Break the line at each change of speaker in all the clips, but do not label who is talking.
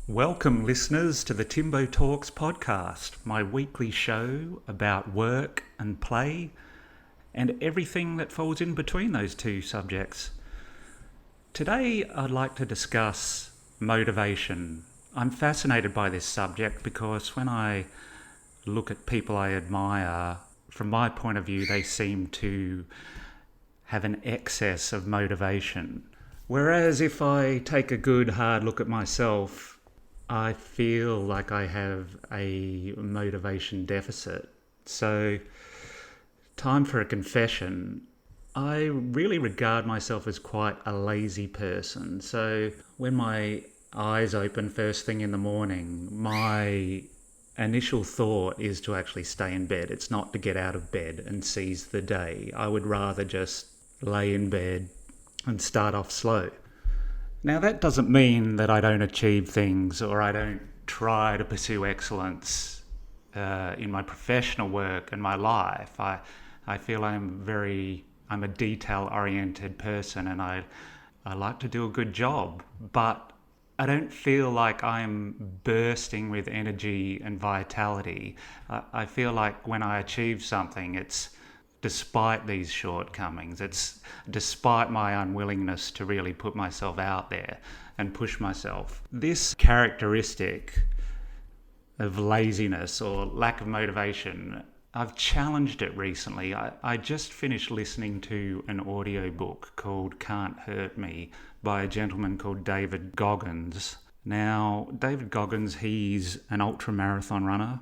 Welcome, listeners, to the Timbo Talks podcast, my weekly show about work and play and everything that falls in between those two subjects. Today, I'd like to discuss motivation. I'm fascinated by this subject because when I look at people I admire, from my point of view, they seem to have an excess of motivation. Whereas if I take a good hard look at myself, I feel like I have a motivation deficit. So, time for a confession. I really regard myself as quite a lazy person. So, when my eyes open first thing in the morning, my initial thought is to actually stay in bed. It's not to get out of bed and seize the day. I would rather just lay in bed and start off slow. Now, that doesn't mean that I don't achieve things or I don't try to pursue excellence in my professional work and my life. I feel I'm a detail-oriented person and I like to do a good job, but I don't feel like I'm bursting with energy and vitality. I feel like when I achieve something, it's despite these shortcomings. It's despite my unwillingness to really put myself out there and push myself. This characteristic of laziness or lack of motivation, I've challenged it recently. I just finished listening to an audiobook called Can't Hurt Me by a gentleman called David Goggins. Now, David Goggins, he's an ultra-marathon runner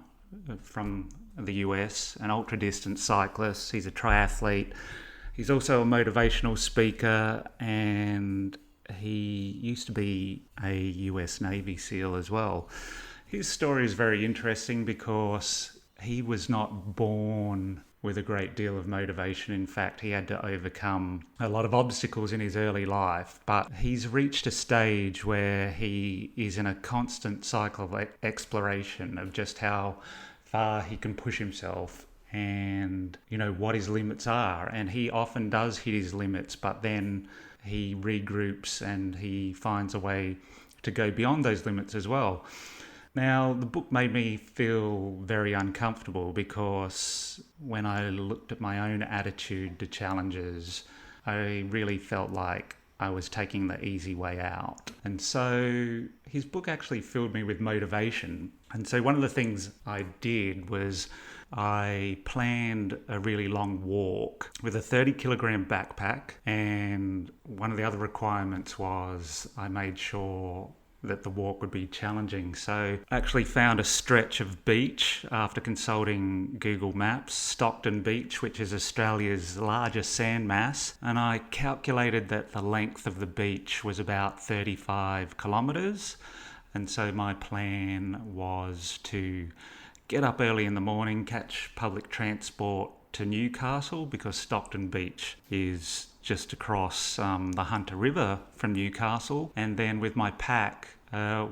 from the US, an ultra-distance cyclist. He's a triathlete. He's also a motivational speaker, and he used to be a US Navy SEAL as well. His story is very interesting because he was not born with a great deal of motivation. In fact, he had to overcome a lot of obstacles in his early life, but he's reached a stage where he is in a constant cycle of exploration of just how far he can push himself and, what his limits are. And he often does hit his limits, but then he regroups and he finds a way to go beyond those limits as well. Now, the book made me feel very uncomfortable because when I looked at my own attitude to challenges, I really felt like I was taking the easy way out. And so his book actually filled me with motivation. And so one of the things I did was I planned a really long walk with a 30-kilogram backpack. And one of the other requirements was I made sure that the walk would be challenging. So I actually found a stretch of beach after consulting Google Maps, Stockton Beach, which is Australia's largest sand mass. And I calculated that the length of the beach was about 35 kilometres. And so my plan was to get up early in the morning, catch public transport to Newcastle because Stockton Beach is just across the Hunter River from Newcastle, and then with my pack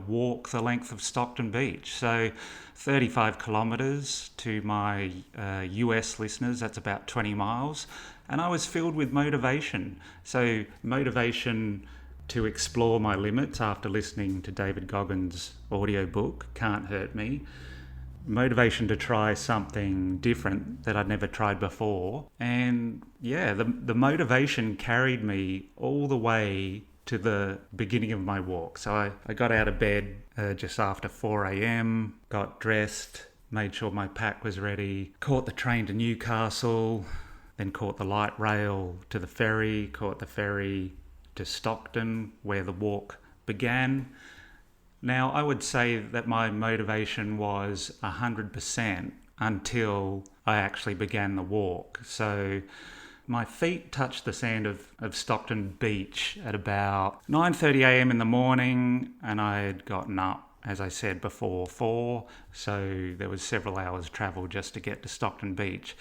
walk the length of Stockton Beach. So 35 kilometres to my US listeners, that's about 20 miles. And I was filled with motivation. So motivation to explore my limits after listening to David Goggins' audiobook, Can't Hurt Me. Motivation to try something different that I'd never tried before. And the motivation carried me all the way to the beginning of my walk. So I got out of bed just after 4 a.m, got dressed, made sure my pack was ready, caught the train to Newcastle, then caught the light rail to the ferry, caught the ferry to Stockton where the walk began. Now, I would say that my motivation was 100% until I actually began the walk. So my feet touched the sand of Stockton Beach at about 9:30 a.m. in the morning, and I had gotten up, as I said, before 4, so there was several hours travel just to get to Stockton Beach.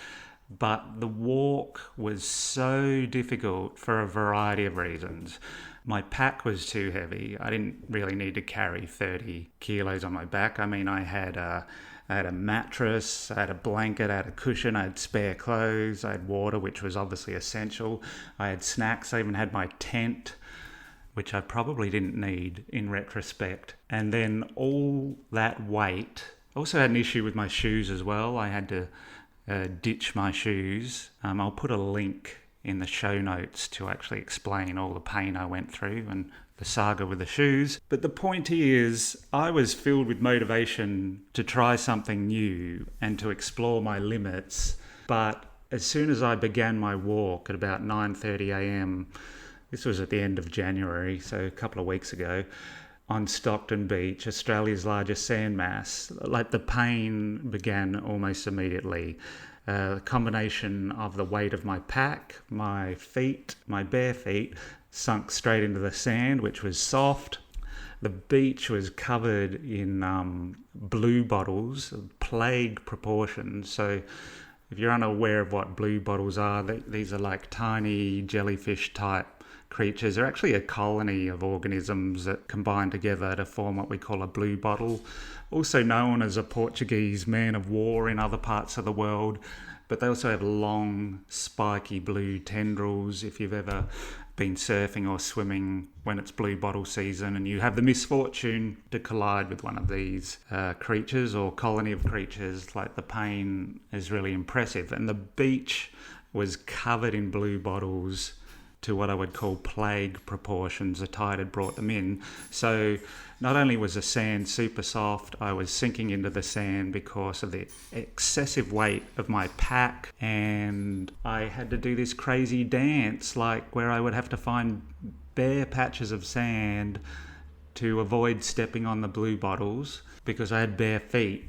But the walk was so difficult for a variety of reasons. My pack was too heavy. I didn't really need to carry 30 kilos on my back. I mean, I had a mattress, I had a blanket, I had a cushion, I had spare clothes, I had water, which was obviously essential. I had snacks, I even had my tent. which I probably didn't need in retrospect. And then all that weight. I also had an issue with my shoes as well. I had to ditch my shoes. I'll put a link in the show notes to actually explain all the pain I went through and the saga with the shoes. But the point is, I was filled with motivation to try something new and to explore my limits. But as soon as I began my walk at about 9:30 a.m, this was at the end of January, so a couple of weeks ago, on Stockton Beach, Australia's largest sandmass, like the pain began almost immediately. A combination of the weight of my pack, my feet, my bare feet, sunk straight into the sand, which was soft. The beach was covered in blue bottles, plague proportions. So if you're unaware of what blue bottles are, these are like tiny jellyfish type creatures. They're actually a colony of organisms that combine together to form what we call a blue bottle, also known as a Portuguese man of war in other parts of the world. But they also have long, spiky blue tendrils. If you've ever been surfing or swimming when it's blue bottle season and you have the misfortune to collide with one of these creatures or colony of creatures, like the pain is really impressive. And the beach was covered in blue bottles to what I would call plague proportions. The tide had brought them in. So not only was the sand super soft, I was sinking into the sand because of the excessive weight of my pack, and I had to do this crazy dance, like where I would have to find bare patches of sand to avoid stepping on the blue bottles because I had bare feet.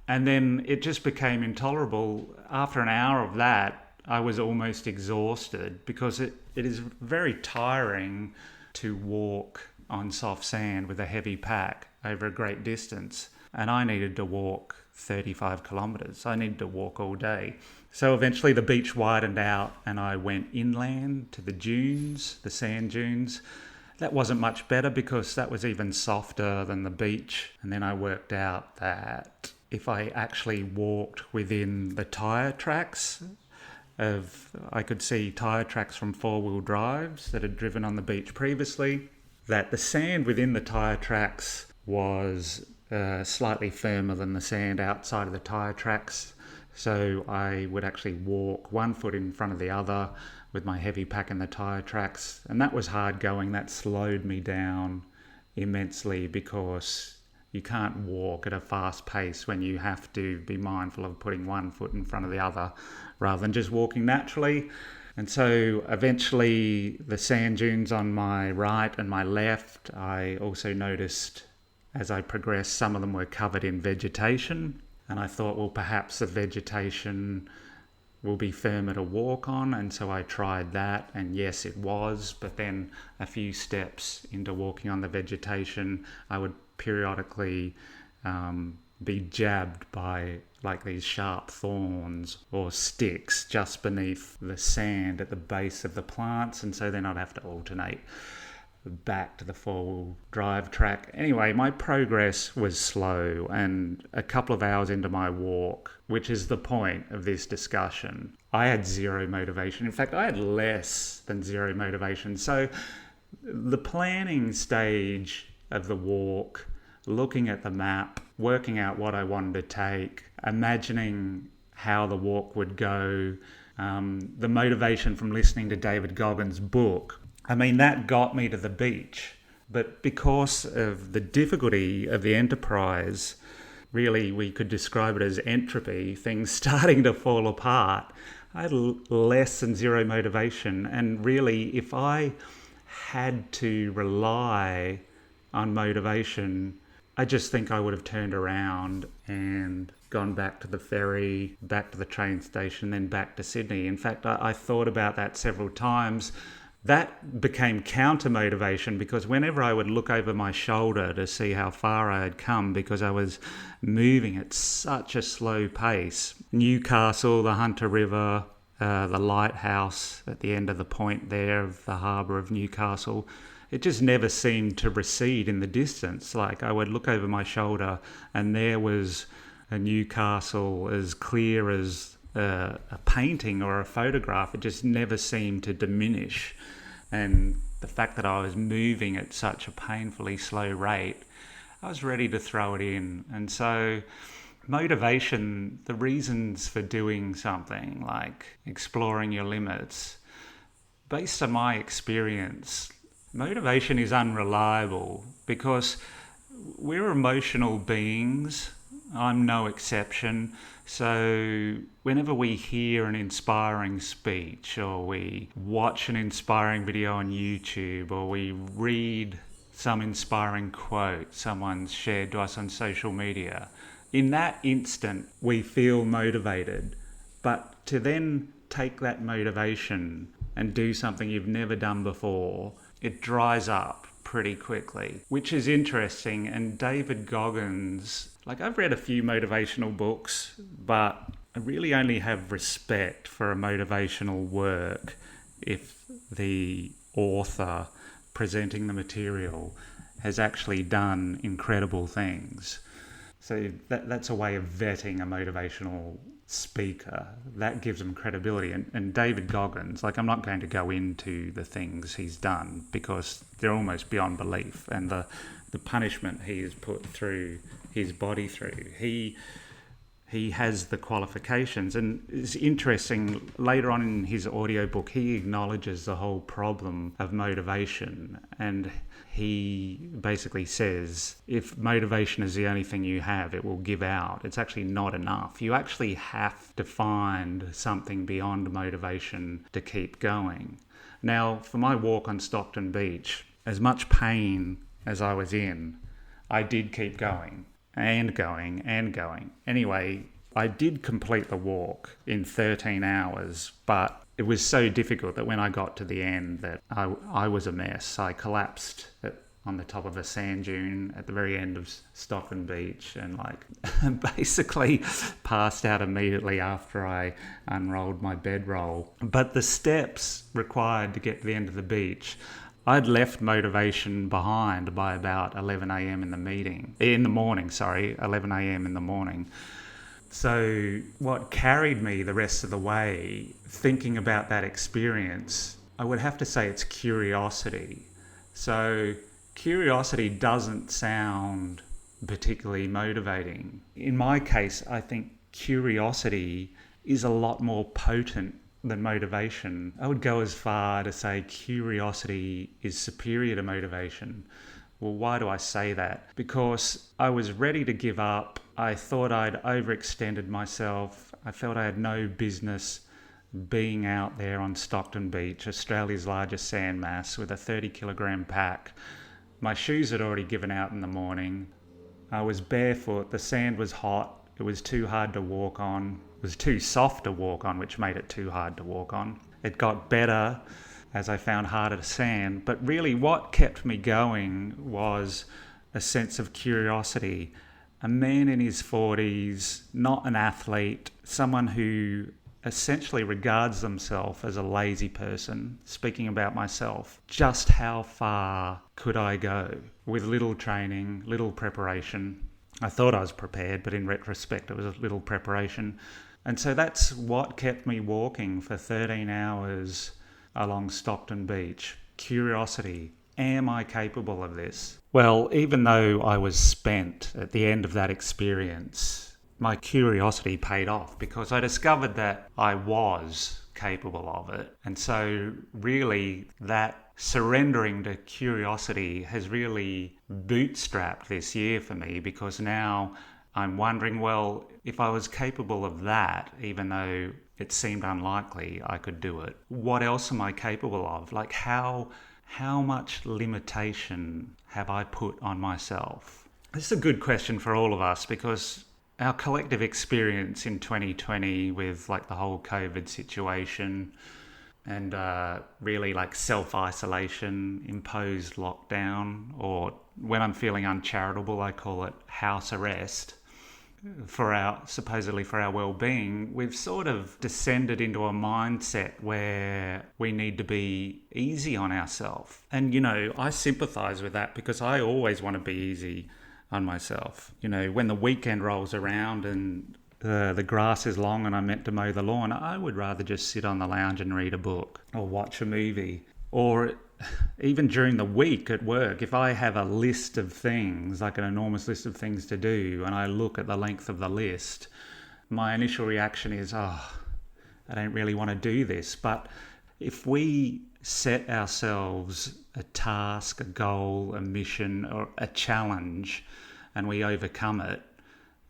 And then it just became intolerable. After an hour of that, I was almost exhausted because it is very tiring to walk on soft sand with a heavy pack over a great distance. And I needed to walk 35 kilometres. I needed to walk all day. So eventually the beach widened out and I went inland to the dunes, the sand dunes. That wasn't much better because that was even softer than the beach. And then I worked out that if I actually walked within the tyre tracks, I could see tyre tracks from four-wheel drives that had driven on the beach previously, that the sand within the tyre tracks was slightly firmer than the sand outside of the tyre tracks. So I would actually walk one foot in front of the other with my heavy pack in the tyre tracks. And that was hard going. That slowed me down immensely because you can't walk at a fast pace when you have to be mindful of putting one foot in front of the other rather than just walking naturally. And so eventually the sand dunes on my right and my left, I also noticed as I progressed, some of them were covered in vegetation. And I thought, well, perhaps the vegetation will be firmer to walk on. And so I tried that, and yes, it was. But then a few steps into walking on the vegetation, I would periodically be jabbed by like these sharp thorns or sticks just beneath the sand at the base of the plants, and so then I'd have to alternate back to the four-wheel drive track. Anyway, my progress was slow, and a couple of hours into my walk, which is the point of this discussion, I had zero motivation. In fact, I had less than zero motivation. So the planning stage of the walk, looking at the map, working out what I wanted to take, imagining how the walk would go, the motivation from listening to David Goggins' book, I mean, that got me to the beach. But because of the difficulty of the enterprise, really we could describe it as entropy, things starting to fall apart, I had less than zero motivation. And really, if I had to rely on motivation, I just think I would have turned around and gone back to the ferry, back to the train station, then back to Sydney. In fact, I thought about that several times. That became counter-motivation because whenever I would look over my shoulder to see how far I had come, because I was moving at such a slow pace, Newcastle, the Hunter River, the lighthouse at the end of the point there of the harbour of Newcastle, it just never seemed to recede in the distance. Like I would look over my shoulder and there was a Newcastle as clear as a painting or a photograph. It just never seemed to diminish. And the fact that I was moving at such a painfully slow rate, I was ready to throw it in. And so motivation, the reasons for doing something like exploring your limits, based on my experience, motivation is unreliable because we're emotional beings. I'm no exception. So whenever we hear an inspiring speech, or we watch an inspiring video on YouTube, or we read some inspiring quote someone's shared to us on social media, in that instant we feel motivated. But to then take that motivation and do something you've never done before, it dries up pretty quickly, which is interesting. And David Goggins, like, I've read a few motivational books, but I really only have respect for a motivational work if the author presenting the material has actually done incredible things. So that's a way of vetting a motivational speaker. That gives them credibility. And David Goggins, like, I'm not going to go into the things he's done because they're almost beyond belief, and the punishment he has put through his body through. He has the qualifications, and it's interesting, later on in his audiobook he acknowledges the whole problem of motivation, and he basically says if motivation is the only thing you have, it will give out. It's actually not enough. You actually have to find something beyond motivation to keep going. Now, for my walk on Stockton Beach, as much pain as I was in, I did keep going and going and going. Anyway, I did complete the walk in 13 hours, but it was so difficult that when I got to the end that I was a mess. I collapsed on the top of a sand dune at the very end of Stockton Beach, and basically passed out immediately after I unrolled my bedroll. But the steps required to get to the end of the beach, I'd left motivation behind by about 11 a.m. in the morning. 11 a.m. in the morning. So what carried me the rest of the way, thinking about that experience, I would have to say it's curiosity. So curiosity doesn't sound particularly motivating. In my case, I think curiosity is a lot more potent than motivation. I would go as far to say curiosity is superior to motivation. Well, why do I say that? Because I was ready to give up. I thought I'd overextended myself. I felt I had no business being out there on Stockton Beach, Australia's largest sand mass, with a 30-kilogram pack. My shoes had already given out in the morning. I was barefoot. The sand was hot. It was too hard to walk on. It was too soft to walk on, which made it too hard to walk on. It got better as I found harder sand. But really what kept me going was a sense of curiosity. A man in his 40s, not an athlete, someone who essentially regards themselves as a lazy person, speaking about myself. Just how far could I go with little training, little preparation? I thought I was prepared, but in retrospect it was a little preparation. And so that's what kept me walking for 13 hours along Stockton Beach. Curiosity. Am I capable of this? Well, even though I was spent at the end of that experience, my curiosity paid off because I discovered that I was capable of it. And so really that surrendering to curiosity has really bootstrapped this year for me, because now I'm wondering, well, if I was capable of that, even though it seemed unlikely I could do it, what else am I capable of? Like how much limitation have I put on myself? This is a good question for all of us, because our collective experience in 2020 with the whole COVID situation and really self-isolation, imposed lockdown, or when I'm feeling uncharitable, I call it house arrest, supposedly for our well-being, we've sort of descended into a mindset where we need to be easy on ourselves. And, I sympathise with that because I always want to be easy on myself. When the weekend rolls around and the grass is long and I'm meant to mow the lawn, I would rather just sit on the lounge and read a book or watch a movie. Or even during the week at work, if I have a list of things, like an enormous list of things to do, and I look at the length of the list, my initial reaction is, I don't really want to do this. But if we set ourselves a task, a goal, a mission, or a challenge, and we overcome it,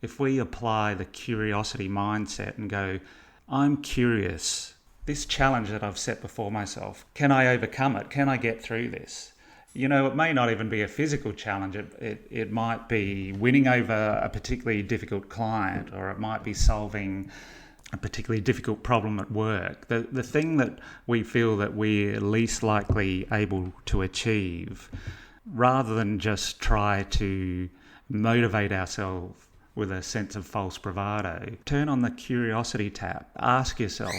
if we apply the curiosity mindset and go, I'm curious, this challenge that I've set before myself, can I overcome it? Can I get through this? You know, it may not even be a physical challenge. It might be winning over a particularly difficult client, or it might be solving a particularly difficult problem at work. The thing that we feel that we're least likely able to achieve, rather than just try to motivate ourselves with a sense of false bravado, turn on the curiosity tap. Ask yourself,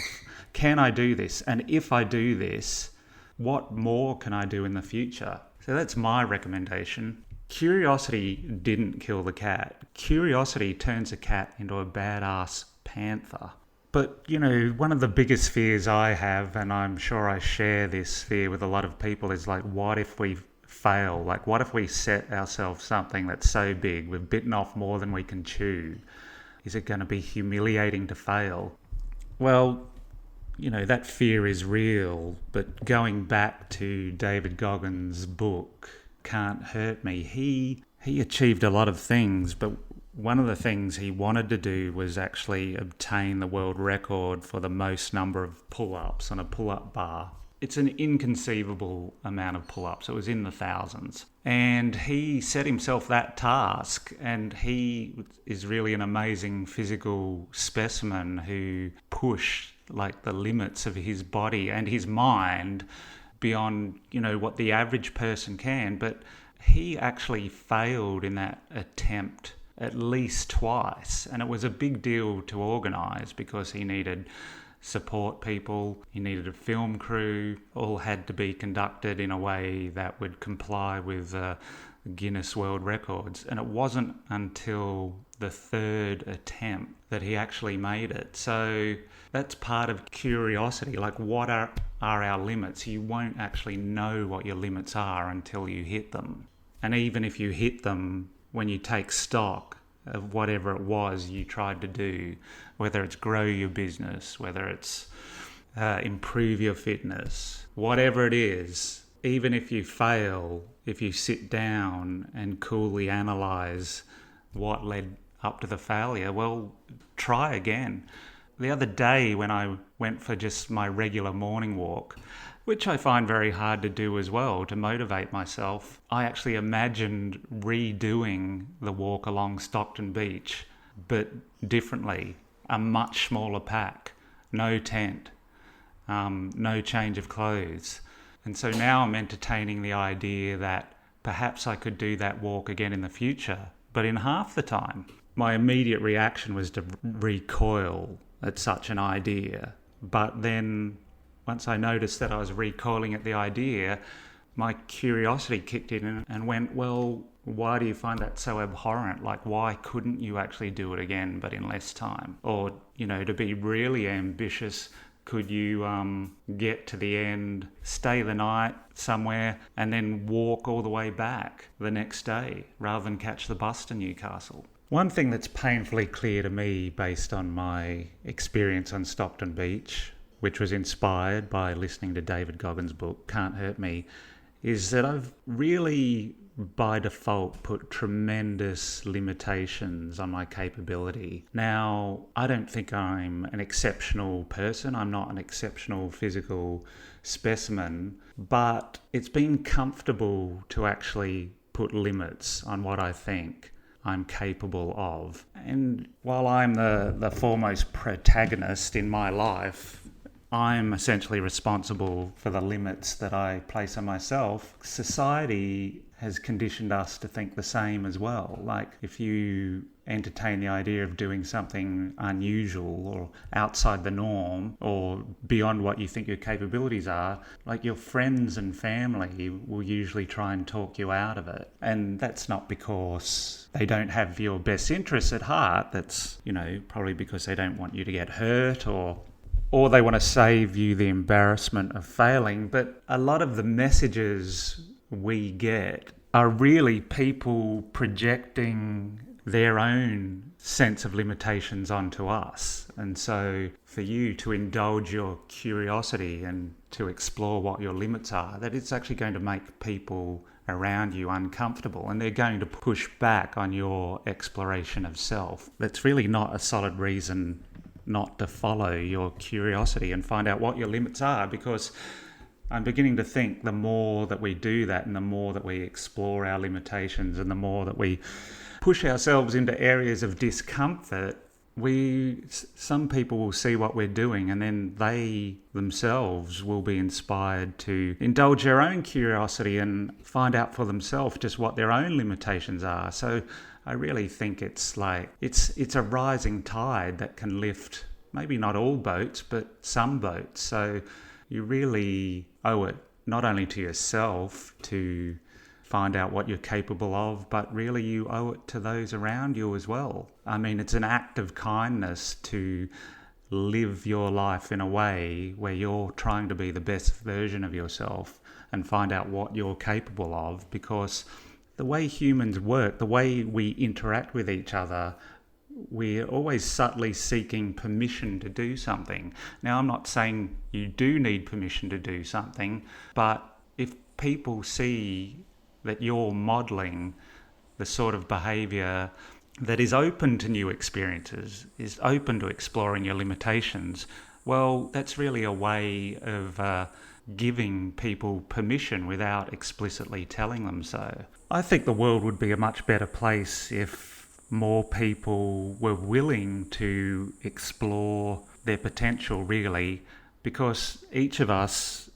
can I do this? And if I do this, what more can I do in the future? So that's my recommendation. Curiosity didn't kill the cat. Curiosity turns a cat into a badass panther. But, you know, one of the biggest fears I have, and I'm sure I share this fear with a lot of people, is like, what if we fail? Like, what if we set ourselves something that's so big, we've bitten off more than we can chew? Is it going to be humiliating to fail? Well, you know, that fear is real, but going back to David Goggins' book, Can't Hurt Me, he achieved a lot of things, but one of the things he wanted to do was actually obtain the world record for the most number of pull-ups on a pull-up bar. It's an inconceivable amount of pull-ups. It was in the thousands. And he set himself that task, and he is really an amazing physical specimen who pushed like the limits of his body and his mind beyond, you know, what the average person can. But he actually failed in that attempt at least twice, and it was a big deal to organise because he needed support people, he needed a film crew, all had to be conducted in a way that would comply with Guinness World Records. And it wasn't until the third attempt that he actually made it. So that's part of curiosity. Like, what are our limits? You won't actually know what your limits are until you hit them. And even if you hit them, when you take stock of whatever it was you tried to do, whether it's grow your business, whether it's improve your fitness, whatever it is, even if you fail, if you sit down and coolly analyse what led up to the failure, well, try again. The other day when I went for just my regular morning walk, which I find very hard to do as well, to motivate myself, I actually imagined redoing the walk along Stockton Beach, but differently. A much smaller pack, no tent, no change of clothes. And so now I'm entertaining the idea that perhaps I could do that walk again in the future, but in half the time. My immediate reaction was to recoil at such an idea, but then once I noticed that I was recoiling at the idea, my curiosity kicked in and went, well, why do you find that so abhorrent? Like, why couldn't you actually do it again, but in less time? Or, you know, to be really ambitious, could you get to the end, stay the night somewhere, and then walk all the way back the next day rather than catch the bus to Newcastle? One thing that's painfully clear to me based on my experience on Stockton Beach, which was inspired by listening to David Goggins' book, Can't Hurt Me, is that I've really, by default, put tremendous limitations on my capability. Now, I don't think I'm an exceptional person. I'm not an exceptional physical specimen, but it's been comfortable to actually put limits on what I think I'm capable of. And while I'm the foremost protagonist in my life, I'm essentially responsible for the limits that I place on myself. Society has conditioned us to think the same as well. Like, if you entertain the idea of doing something unusual or outside the norm or beyond what you think your capabilities are, like, your friends and family will usually try and talk you out of it. And that's not because they don't have your best interests at heart. That's, you know, probably because they don't want you to get hurt, or or they want to save you the embarrassment of failing. But a lot of the messages we get are really people projecting their own sense of limitations onto us. And so for you to indulge your curiosity and to explore what your limits are, that it's actually going to make people around you uncomfortable, and they're going to push back on your exploration of self. That's really not a solid reason not to follow your curiosity and find out what your limits are, because I'm beginning to think the more that we do that and the more that we explore our limitations and the more that we push ourselves into areas of discomfort, some people will see what we're doing, and then they themselves will be inspired to indulge their own curiosity and find out for themselves just what their own limitations are. So I really think it's a rising tide that can lift maybe not all boats, but some boats. So you really owe it not only to yourself to find out what you're capable of, but really you owe it to those around you as well. I mean, it's an act of kindness to live your life in a way where you're trying to be the best version of yourself and find out what you're capable of, because the way humans work, the way we interact with each other, we're always subtly seeking permission to do something. Now, I'm not saying you do need permission to do something, but if people see that you're modelling the sort of behaviour that is open to new experiences, is open to exploring your limitations, well, that's really a way of giving people permission without explicitly telling them so. I think the world would be a much better place if more people were willing to explore their potential, really, because each of us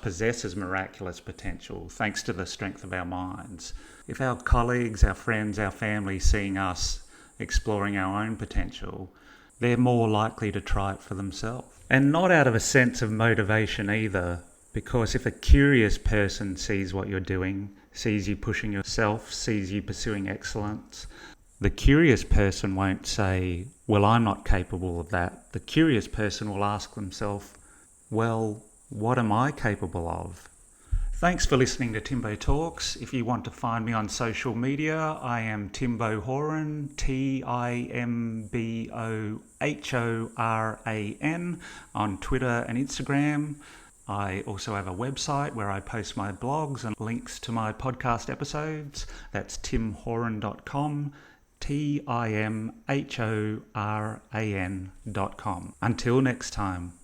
possesses miraculous potential thanks to the strength of our minds. If our colleagues, our friends, our family seeing us exploring our own potential, they're more likely to try it for themselves. And not out of a sense of motivation either, because if a curious person sees what you're doing, sees you pushing yourself, sees you pursuing excellence, the curious person won't say, well, I'm not capable of that. The curious person will ask themselves, well, what am I capable of? Thanks for listening to Timbo Talks. If you want to find me on social media, I am Timbo Horan, TimboHoran, on Twitter and Instagram. I also have a website where I post my blogs and links to my podcast episodes. That's timhoran.com, TimHoran.com. Until next time.